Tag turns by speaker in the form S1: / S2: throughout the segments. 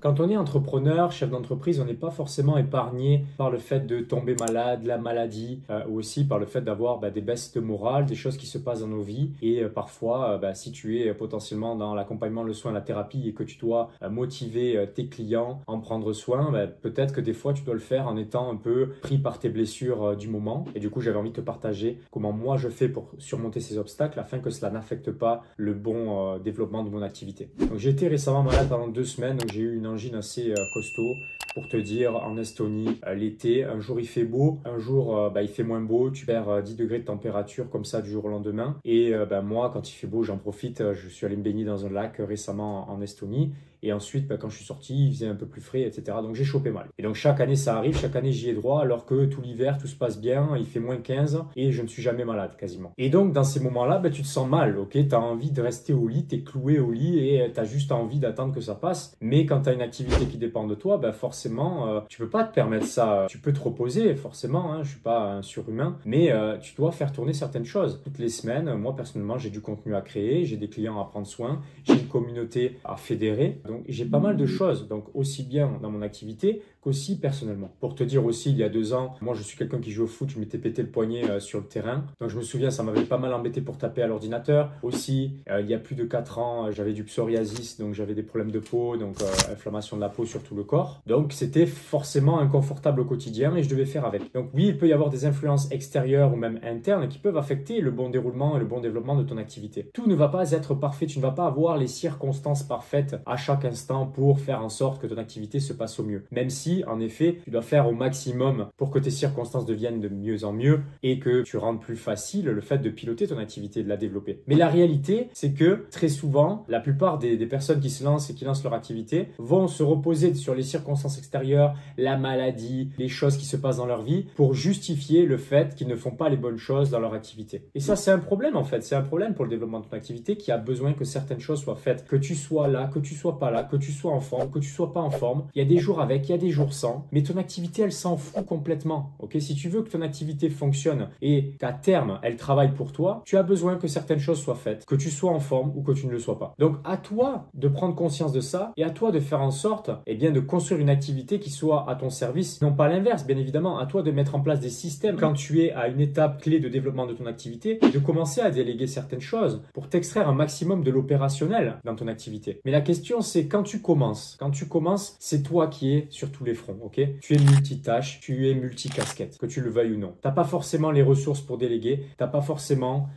S1: Quand on est entrepreneur, chef d'entreprise, on n'est pas forcément épargné par le fait de tomber malade, la maladie, ou aussi par le fait d'avoir des baisses de morale, des choses qui se passent dans nos vies. Et parfois, si tu es potentiellement dans l'accompagnement, le soin, la thérapie et que tu dois motiver tes clients, en prendre soin, peut-être que des fois tu dois le faire en étant un peu pris par tes blessures du moment. Et du coup, j'avais envie de te partager comment moi je fais pour surmonter ces obstacles afin que cela n'affecte pas le bon développement de mon activité. Donc j'ai été récemment malade pendant 2 semaines, donc j'ai eu une angine assez costaud. Pour te dire, en Estonie, l'été, un jour il fait beau, un jour il fait moins beau, tu perds 10 degrés de température comme ça du jour au lendemain. Et moi, quand il fait beau, j'en profite, je suis allé me baigner dans un lac récemment en Estonie. Et ensuite, quand je suis sorti, il faisait un peu plus frais, etc. Donc j'ai chopé mal. Et donc chaque année, ça arrive, chaque année j'y ai droit, alors que tout l'hiver, tout se passe bien, il fait moins 15 et je ne suis jamais malade quasiment. Et donc dans ces moments-là, tu te sens mal, ok? Tu as envie de rester au lit, tu es cloué au lit et tu as juste envie d'attendre que ça passe. Mais quand tu as une activité qui dépend de toi, forcément, tu peux pas te permettre ça. Tu peux te reposer, forcément, je suis pas un surhumain, mais tu dois faire tourner certaines choses. Toutes les semaines, moi personnellement, j'ai du contenu à créer, j'ai des clients à prendre soin, j'ai une communauté à fédérer. Donc j'ai pas mal de choses, donc aussi bien dans mon activité qu'aussi personnellement. Pour te dire aussi, il y a 2 ans, moi je suis quelqu'un qui joue au foot, je m'étais pété le poignet sur le terrain. Donc je me souviens, ça m'avait pas mal embêté pour taper à l'ordinateur. Aussi, il y a plus de 4 ans, j'avais du psoriasis, donc j'avais des problèmes de peau, donc inflammation de la peau sur tout le corps. Donc c'était forcément inconfortable au quotidien et je devais faire avec. Donc oui, il peut y avoir des influences extérieures ou même internes qui peuvent affecter le bon déroulement et le bon développement de ton activité. Tout ne va pas être parfait, tu ne vas pas avoir les circonstances parfaites à chaque instant pour faire en sorte que ton activité se passe au mieux. Même si, en effet, tu dois faire au maximum pour que tes circonstances deviennent de mieux en mieux et que tu rendes plus facile le fait de piloter ton activité et de la développer. Mais la réalité, c'est que très souvent, la plupart des personnes qui se lancent et qui lancent leur activité vont se reposer sur les circonstances extérieures, la maladie, les choses qui se passent dans leur vie pour justifier le fait qu'ils ne font pas les bonnes choses dans leur activité. Et ça, c'est un problème en fait. C'est un problème pour le développement de ton activité qui a besoin que certaines choses soient faites. Que tu sois là, que tu sois pas là, que tu sois en forme, que tu sois pas en forme. Il y a des jours avec, il y a des jours sans. Mais ton activité, elle s'en fout complètement. Ok, si tu veux que ton activité fonctionne et qu'à terme, elle travaille pour toi, tu as besoin que certaines choses soient faites. Que tu sois en forme ou que tu ne le sois pas. Donc, à toi de prendre conscience de ça et à toi de faire en sorte, de construire une activité qui soit à ton service. Non pas l'inverse, bien évidemment. À toi de mettre en place des systèmes quand tu es à une étape clé de développement de ton activité, de commencer à déléguer certaines choses pour t'extraire un maximum de l'opérationnel dans ton activité. Mais la question, c'est quand tu commences. Quand tu commences, c'est toi qui es sur tous les fronts, ok? Tu es multitâche, tu es multicasquette, que tu le veuilles ou non. T'as pas forcément les ressources pour déléguer, t'as pas forcément...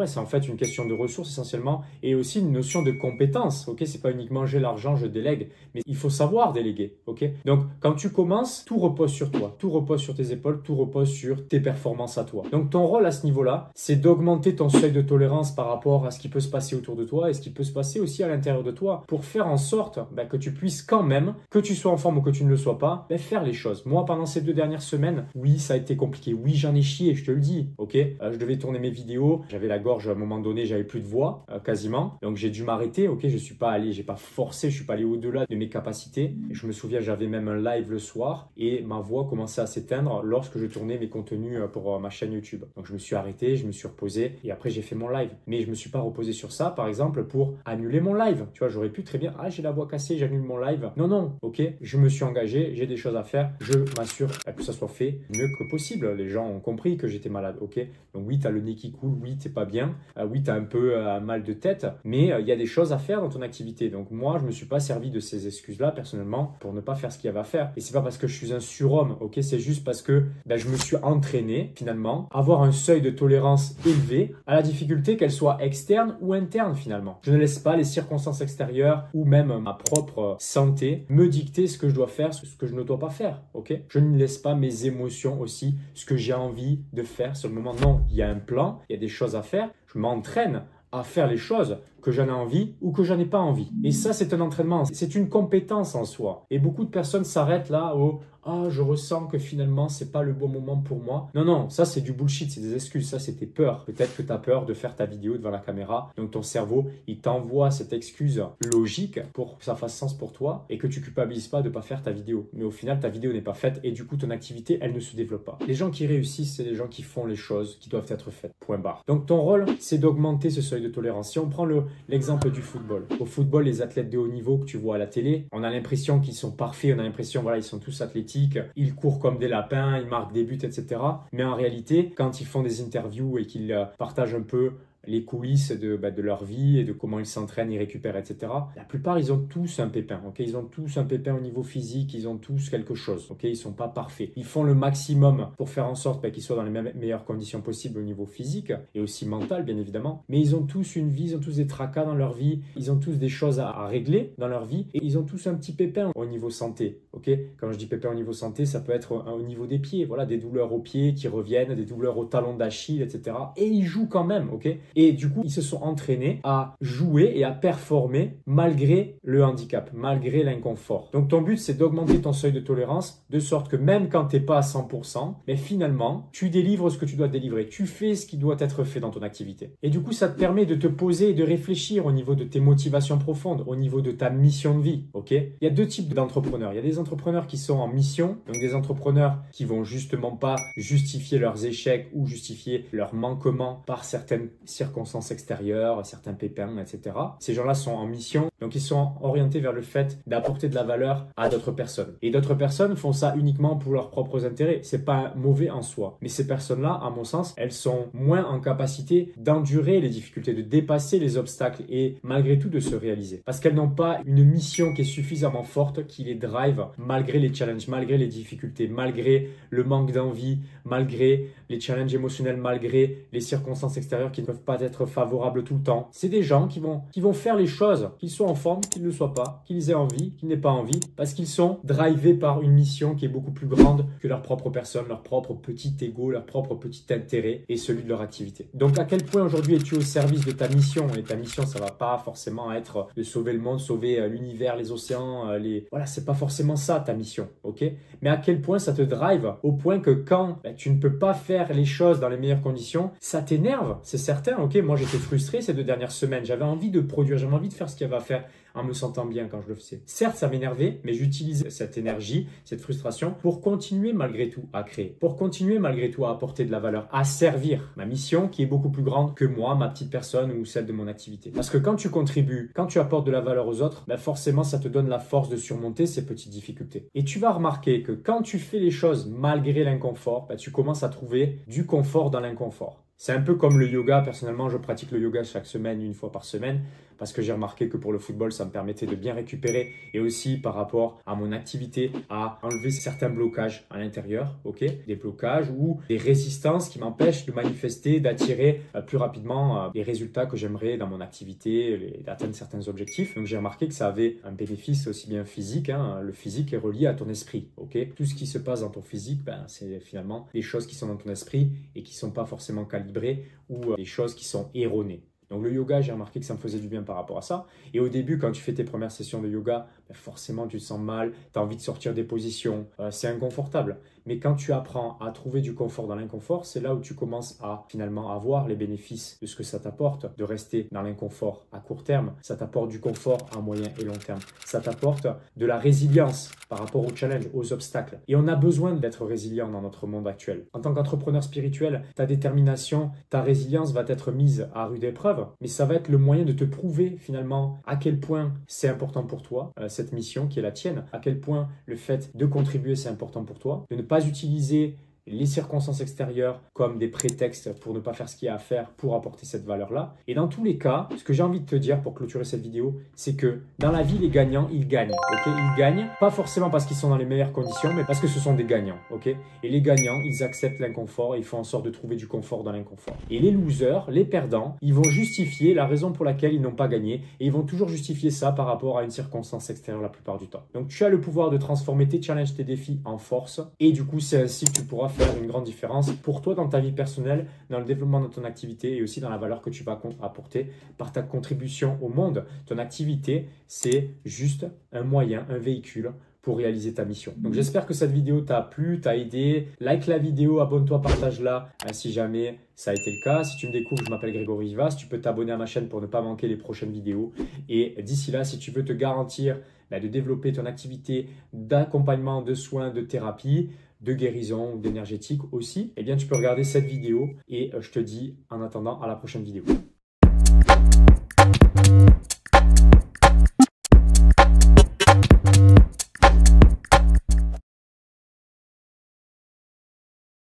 S1: c'est en fait une question de ressources essentiellement et aussi une notion de compétence, ok? C'est pas uniquement j'ai l'argent, je délègue, mais il faut savoir déléguer, ok? Donc, quand tu commences, tout repose sur toi, tout repose sur tes épaules, tout repose sur tes performances à toi. Donc, ton rôle à ce niveau-là, c'est d'augmenter ton seuil de tolérance par rapport à ce qui peut se passer autour de toi et ce qui peut se passer aussi à l'intérieur de toi pour faire en sorte que tu puisses quand même, que tu sois en forme ou que tu ne le sois pas, faire les choses. Moi, pendant ces 2 dernières semaines, oui, ça a été compliqué. Oui, j'en ai chié, je te le dis, ok? Je devais tourner mes vidéos, j'avais la gorge à un moment donné, j'avais plus de voix, quasiment. Donc, j'ai dû m'arrêter, ok? Je suis pas allé, j'ai pas forcé, je suis pas allé au-delà de mes capacités. Et je me souviens, j'avais même un live le soir et ma voix commençait à s'éteindre lorsque je tournais mes contenus pour ma chaîne YouTube. Donc, je me suis arrêté, je me suis reposé et après, j'ai fait mon live. Mais je me suis pas reposé sur ça, par exemple, pour annuler mon live. Tu vois, j'aurais pu très bien, j'ai la voix cassée, j'annule mon live. Non, non, ok? Je me suis engagé, j'ai des choses à faire, je m'assure que ça soit fait mieux que possible. Les gens ont compris que j'étais malade, ok? Donc oui, tu as le nez qui coule, oui, t'es pas bien, oui, tu as un peu mal de tête, mais il y a des choses à faire dans ton activité. Donc moi, je me suis pas servi de ces excuses-là, personnellement, pour ne pas faire ce qu'il y avait à faire. Et c'est pas parce que je suis un surhomme, ok? C'est juste parce que je me suis entraîné, finalement, à avoir un seuil de tolérance élevé à la difficulté, qu'elle soit externe ou interne, finalement. Je ne laisse pas les circonstances extérieures ou même ma propre santé me dicter ce que je dois faire, ce que je ne dois pas faire, ok? Je ne laisse pas mes émotions aussi, ce que j'ai envie de faire sur le moment. Non, il y a un plan, il y a des choses à faire, je m'entraîne à faire les choses que j'en ai envie ou que j'en ai pas envie. Et ça, c'est un entraînement, c'est une compétence en soi. Et beaucoup de personnes s'arrêtent là au « Ah, je ressens que finalement, c'est pas le bon moment pour moi. » Non, non, ça, c'est du bullshit, c'est des excuses. Ça, c'est tes peurs. Peut-être que tu as peur de faire ta vidéo devant la caméra. Donc, ton cerveau, il t'envoie cette excuse logique pour que ça fasse sens pour toi et que tu culpabilises pas de pas faire ta vidéo. Mais au final, ta vidéo n'est pas faite et du coup, ton activité, elle ne se développe pas. Les gens qui réussissent, c'est les gens qui font les choses qui doivent être faites. Point barre. Donc, ton rôle, c'est d'augmenter ce seuil de tolérance. Si on prend le l'exemple du football. Au football, les athlètes de haut niveau que tu vois à la télé, on a l'impression qu'ils sont parfaits, on a l'impression, voilà, ils sont tous athlétiques, ils courent comme des lapins, ils marquent des buts, etc. Mais en réalité, quand ils font des interviews et qu'ils partagent un peu les coulisses de leur vie et de comment ils s'entraînent, ils récupèrent, etc. La plupart, ils ont tous un pépin, ok? Ils ont tous un pépin au niveau physique, ils ont tous quelque chose, ok? Ils sont pas parfaits. Ils font le maximum pour faire en sorte qu'ils soient dans les meilleures conditions possibles au niveau physique et aussi mental, bien évidemment. Mais ils ont tous une vie, ils ont tous des tracas dans leur vie, ils ont tous des choses à régler dans leur vie et ils ont tous un petit pépin au niveau santé, ok? Quand je dis pépin au niveau santé, ça peut être au niveau des pieds, voilà, des douleurs aux pieds qui reviennent, des douleurs au talon d'Achille, etc. Et ils jouent quand même, ok? Et du coup, ils se sont entraînés à jouer et à performer malgré le handicap, malgré l'inconfort. Donc ton but, c'est d'augmenter ton seuil de tolérance de sorte que même quand tu n'es pas à 100%, mais finalement, tu délivres ce que tu dois délivrer. Tu fais ce qui doit être fait dans ton activité. Et du coup, ça te permet de te poser et de réfléchir au niveau de tes motivations profondes, au niveau de ta mission de vie. Ok? Il y a deux types d'entrepreneurs. Il y a des entrepreneurs qui sont en mission, donc des entrepreneurs qui vont justement pas justifier leurs échecs ou justifier leurs manquements par certaines circonstances extérieures, certains pépins, etc. Ces gens-là sont en mission, donc ils sont orientés vers le fait d'apporter de la valeur à d'autres personnes. Et d'autres personnes font ça uniquement pour leurs propres intérêts. C'est pas mauvais en soi. Mais ces personnes-là, à mon sens, elles sont moins en capacité d'endurer les difficultés, de dépasser les obstacles et malgré tout de se réaliser. Parce qu'elles n'ont pas une mission qui est suffisamment forte qui les drive malgré les challenges, malgré les difficultés, malgré le manque d'envie, malgré les challenges émotionnels, malgré les circonstances extérieures qui ne peuvent pas être favorables tout le temps. C'est des gens qui vont faire les choses, qu'ils soient en forme, qu'ils ne le soient pas, qu'ils aient envie, qu'ils n'aient pas envie, parce qu'ils sont drivés par une mission qui est beaucoup plus grande que leur propre personne, leur propre petit ego, leur propre petit intérêt et celui de leur activité. Donc à quel point aujourd'hui es-tu au service de ta mission? Et ta mission, ça va pas forcément être de sauver le monde, sauver l'univers, les océans, Voilà, c'est pas forcément ça ta mission, ok? Mais à quel point ça te drive au point que quand tu ne peux pas faire les choses dans les meilleures conditions, ça t'énerve, c'est certain, ok? Moi, j'étais frustré ces 2 dernières semaines. J'avais envie de produire, j'avais envie de faire ce qu'il y avait à faire en me sentant bien quand je le faisais. Certes, ça m'énervait, mais j'utilisais cette énergie, cette frustration pour continuer malgré tout à créer, pour continuer malgré tout à apporter de la valeur, à servir ma mission qui est beaucoup plus grande que moi, ma petite personne ou celle de mon activité. Parce que quand tu contribues, quand tu apportes de la valeur aux autres, forcément, ça te donne la force de surmonter ces petites difficultés. Et tu vas remarquer que quand tu fais les choses malgré l'inconfort, tu commences à trouver du confort dans l'inconfort. C'est un peu comme le yoga. Personnellement, je pratique le yoga chaque semaine, 1 fois par semaine, parce que j'ai remarqué que pour le football, ça me permettait de bien récupérer et aussi par rapport à mon activité, à enlever certains blocages à l'intérieur, ok? Des blocages ou des résistances qui m'empêchent de manifester, d'attirer plus rapidement les résultats que j'aimerais dans mon activité, d'atteindre certains objectifs. Donc j'ai remarqué que ça avait un bénéfice aussi bien physique, hein. Le physique est relié à ton esprit, ok? Tout ce qui se passe dans ton physique, c'est finalement des choses qui sont dans ton esprit et qui ne sont pas forcément calibrées ou des choses qui sont erronées. Donc le yoga, j'ai remarqué que ça me faisait du bien par rapport à ça. Et au début, quand tu fais tes premières sessions de yoga, forcément tu te sens mal, tu as envie de sortir des positions, c'est inconfortable. Mais quand tu apprends à trouver du confort dans l'inconfort, c'est là où tu commences à finalement avoir les bénéfices de ce que ça t'apporte, de rester dans l'inconfort à court terme. Ça t'apporte du confort à moyen et long terme. Ça t'apporte de la résilience par rapport aux challenges, aux obstacles. Et on a besoin d'être résilient dans notre monde actuel. En tant qu'entrepreneur spirituel, ta détermination, ta résilience va être mise à rude épreuve, mais ça va être le moyen de te prouver finalement à quel point c'est important pour toi, cette mission qui est la tienne, à quel point le fait de contribuer c'est important pour toi, de ne pas utiliser les circonstances extérieures comme des prétextes pour ne pas faire ce qu'il y a à faire pour apporter cette valeur-là. Et dans tous les cas, ce que j'ai envie de te dire pour clôturer cette vidéo, c'est que dans la vie, les gagnants, ils gagnent. Okay, ils gagnent, pas forcément parce qu'ils sont dans les meilleures conditions, mais parce que ce sont des gagnants. Okay, et les gagnants, ils acceptent l'inconfort, ils font en sorte de trouver du confort dans l'inconfort. Et les losers, les perdants, ils vont justifier la raison pour laquelle ils n'ont pas gagné et ils vont toujours justifier ça par rapport à une circonstance extérieure la plupart du temps. Donc tu as le pouvoir de transformer tes challenges, tes défis en force et du coup, c'est ainsi que tu pourras faire une grande différence pour toi dans ta vie personnelle, dans le développement de ton activité et aussi dans la valeur que tu vas apporter par ta contribution au monde. Ton activité, c'est juste un moyen, un véhicule pour réaliser ta mission. Donc j'espère que cette vidéo t'a plu, t'a aidé. Like la vidéo, abonne-toi, partage-la si jamais ça a été le cas. Si tu me découvres, je m'appelle Grégory Vivas. Tu peux t'abonner à ma chaîne pour ne pas manquer les prochaines vidéos. Et d'ici là, si tu veux te garantir de développer ton activité d'accompagnement, de soins, de thérapie, de guérison ou d'énergétique aussi, eh bien tu peux regarder cette vidéo et je te dis en attendant à la prochaine vidéo.